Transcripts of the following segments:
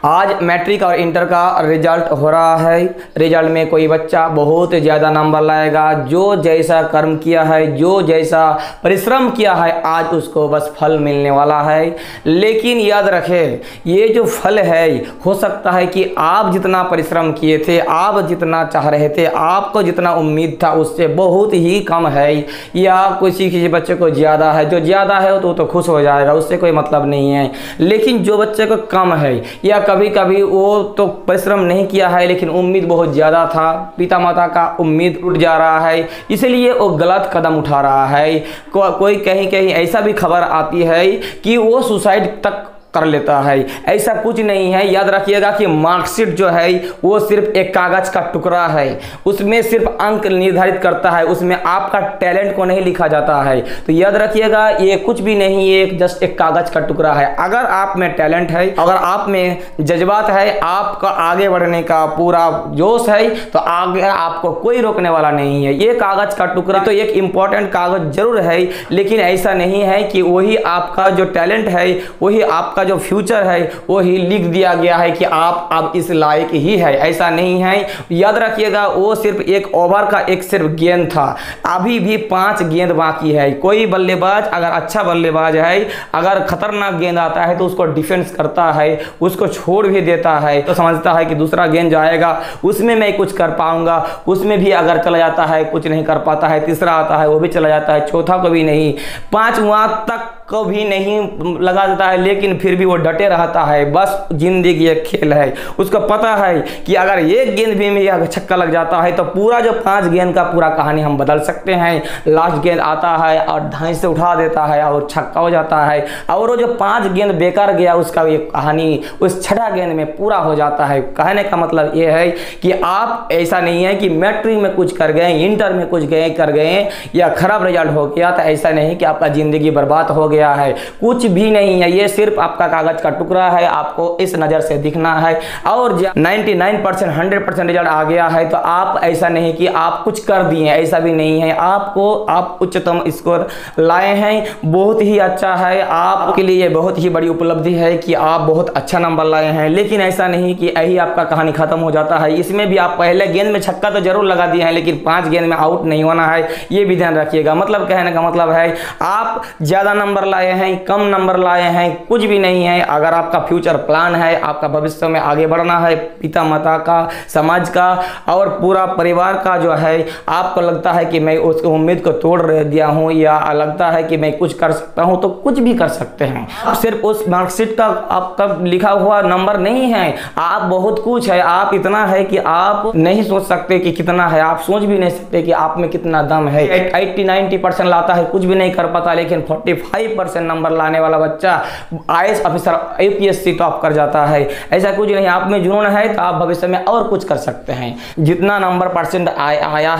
आज मैट्रिक और इंटर का रिजल्ट हो रहा है। रिजल्ट में कोई बच्चा बहुत ज़्यादा नंबर लाएगा। जो जैसा कर्म किया है, जो जैसा परिश्रम किया है, आज उसको बस फल मिलने वाला है। लेकिन याद रखें, ये जो फल है, हो सकता है कि आप जितना परिश्रम किए थे, आप जितना चाह रहे थे, आपको जितना उम्मीद था, उससे बहुत ही कम है, या किसी बच्चे को ज़्यादा है। जो ज़्यादा है तो खुश हो जाएगा, उससे कोई मतलब नहीं है। लेकिन जो बच्चे को कम है, या कभी कभी वो तो परिश्रम नहीं किया है लेकिन उम्मीद बहुत ज़्यादा था, पिता माता का उम्मीद टूट जा रहा है, इसलिए वो गलत कदम उठा रहा है। कोई कहीं कहीं ऐसा भी खबर आती है कि वो सुसाइड तक कर लेता है। ऐसा कुछ नहीं है। याद रखिएगा कि मार्कशीट जो है वो सिर्फ एक कागज़ का टुकड़ा है, उसमें सिर्फ अंक निर्धारित करता है, उसमें आपका टैलेंट को नहीं लिखा जाता है। तो याद रखिएगा, ये कुछ भी नहीं, ये जस्ट एक कागज़ का टुकड़ा है। अगर आप में टैलेंट है, अगर आप में जज्बात है, आपका आगे बढ़ने का पूरा जोश है, तो आगे आपको कोई रोकने वाला नहीं है। ये कागज़ का टुकड़ा तो एक इम्पॉर्टेंट कागज़ जरूर है, लेकिन ऐसा नहीं है कि वही आपका जो टैलेंट है, वही आपका जो फ्यूचर है, वो ही लिख दिया गया है कि आप अब इस लायक ही है। ऐसा नहीं है। याद रखिएगा, वो सिर्फ एक ओवर का एक सिर्फ गेंद था। अभी भी 5 गेंद बाकी है। कोई बल्लेबाज अगर अच्छा बल्लेबाज है, अगर खतरनाक गेंद आता है तो उसको डिफेंस करता है, उसको छोड़ भी देता है, तो समझता है कि दूसरा गेंद जो आएगा उसमें मैं कुछ कर पाऊंगा। उसमें भी अगर चला जाता है, कुछ नहीं कर पाता है, तीसरा आता है वो भी चला जाता है, चौथा को भी नहीं, 5वां तक को भी नहीं लगा देता है, लेकिन फिर भी वो डटे रहता है। बस जिंदगी एक खेल है। उसको पता है कि अगर एक गेंद भी में छक्का लग जाता है तो पूरा जो 5 गेंद का पूरा कहानी हम बदल सकते हैं। लास्ट गेंद आता है और ढाई से उठा देता है और छक्का हो जाता है, और वो जो 5 गेंद बेकार गया उसका ये कहानी उस 6ठा गेंद में पूरा हो जाता है। कहने का मतलब ये है कि आप ऐसा नहीं है कि मैट्रिक में कुछ कर गए, इंटर में कुछ कर गए, या खराब रिजल्ट हो गया तो ऐसा नहीं कि आपका जिंदगी बर्बाद हो गया है। कुछ भी नहीं है। ये सिर्फ आपका कागज का टुकड़ा है। आपको इस नज़र से दिखना है, और 99% 100% रिजल्ट आ गया है तो आप ऐसा नहीं कि आप कुछ कर दिए, ऐसा भी नहीं है। आप उच्चतम स्कोर लाए हैं, बहुत ही अच्छा है। आपके लिए बहुत ही बड़ी उपलब्धि है कि आप बहुत अच्छा नंबर लाए हैं। लेकिन ऐसा नहीं कि यही आपका कहानी खत्म हो जाता है। इसमें भी आप पहले गेंद में छक्का तो जरूर लगा दिए हैं, लेकिन 5 गेंद में आउट नहीं होना है, ये भी ध्यान रखिएगा। मतलब कहने का मतलब है, आप ज़्यादा नंबर लाए हैं, कम नंबर लाए हैं, कुछ भी नहीं है। अगर आपका फ्यूचर प्लान है, आपका भविष्य में आगे बढ़ना है, पिता माता का, समाज का और पूरा परिवार का जो है, आपको लगता है कि मैं उस उम्मीद को तोड़ दिया हूं, या लगता है कि मैं कुछ कर सकता हूं, तो कुछ भी कर सकते हैं। आप सिर्फ उस मार्कशीट का आपका लिखा हुआ नंबर नहीं है, आप बहुत कुछ है। आप इतना है कि आप नहीं सोच सकते कि कितना है, आप सोच भी नहीं सकते कि आप में कितना दम है। 80-90% लाता है, कुछ भी नहीं कर पाता, लेकिन 45% नंबर लाने वाला बच्चा IAS ऑफिसर APSC टॉप कर जाता है। ऐसा कुछ नहीं। आप में जुनून है तो आप भविष्य में और कुछ कर सकते हैं। जितना नंबर परसेंट आया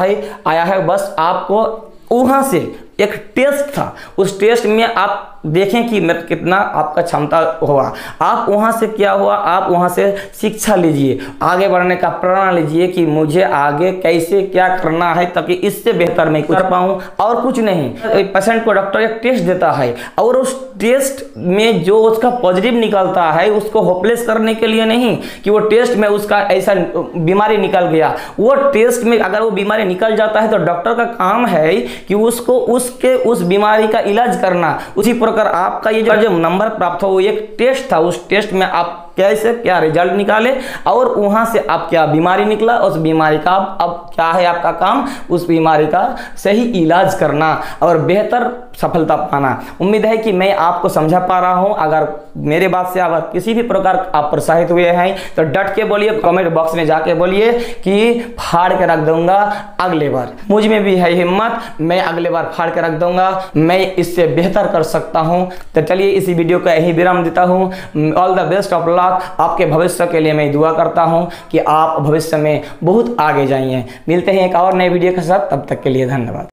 है, बस आपको वहां से एक टेस्ट था, उस टेस्ट में आप देखें कि कितना आपका क्षमता हुआ। आप वहाँ से क्या हुआ, आप वहाँ से शिक्षा लीजिए, आगे बढ़ने का प्रेरणा लीजिए कि मुझे आगे कैसे क्या करना है ताकि इससे बेहतर मैं कर पाऊँ, और कुछ नहीं। पेशेंट को डॉक्टर एक टेस्ट देता है, और उस टेस्ट में जो उसका पॉजिटिव निकलता है, उसको होपलेस करने के लिए नहीं कि वो टेस्ट में उसका ऐसा बीमारी निकल गया। वो टेस्ट में अगर वो बीमारी निकल जाता है तो डॉक्टर का काम है कि उसको उस बीमारी का इलाज करना। उसी प्रकार आपका ये जो नंबर प्राप्त हो, वो एक टेस्ट था। उस टेस्ट में आप कैसे क्या रिजल्ट निकाले, और वहां से आप क्या बीमारी निकला, उस बीमारी का अब क्या है आपका काम, उस बीमारी का सही इलाज करना और बेहतर सफलता पाना। उम्मीद है कि मैं आपको समझा पा रहा हूं। अगर मेरे बात से अगर किसी भी प्रकार आप प्रोत्साहित हुए हैं तो डट के बोलिए, कमेंट बॉक्स में जाके बोलिए कि फाड़ के रख दूंगा अगले बार। मुझ में भी है हिम्मत, मैं अगले बार फाड़ के रख दूंगा, मैं इससे बेहतर कर सकता हूं। तो चलिए इसी वीडियो का यही विराम देता हूं। All the best of luck. आपके भविष्य के लिए मैं दुआ करता हूं कि आप भविष्य में बहुत आगे जाइए। मिलते हैं एक और नए वीडियो के साथ, तब तक के लिए धन्यवाद।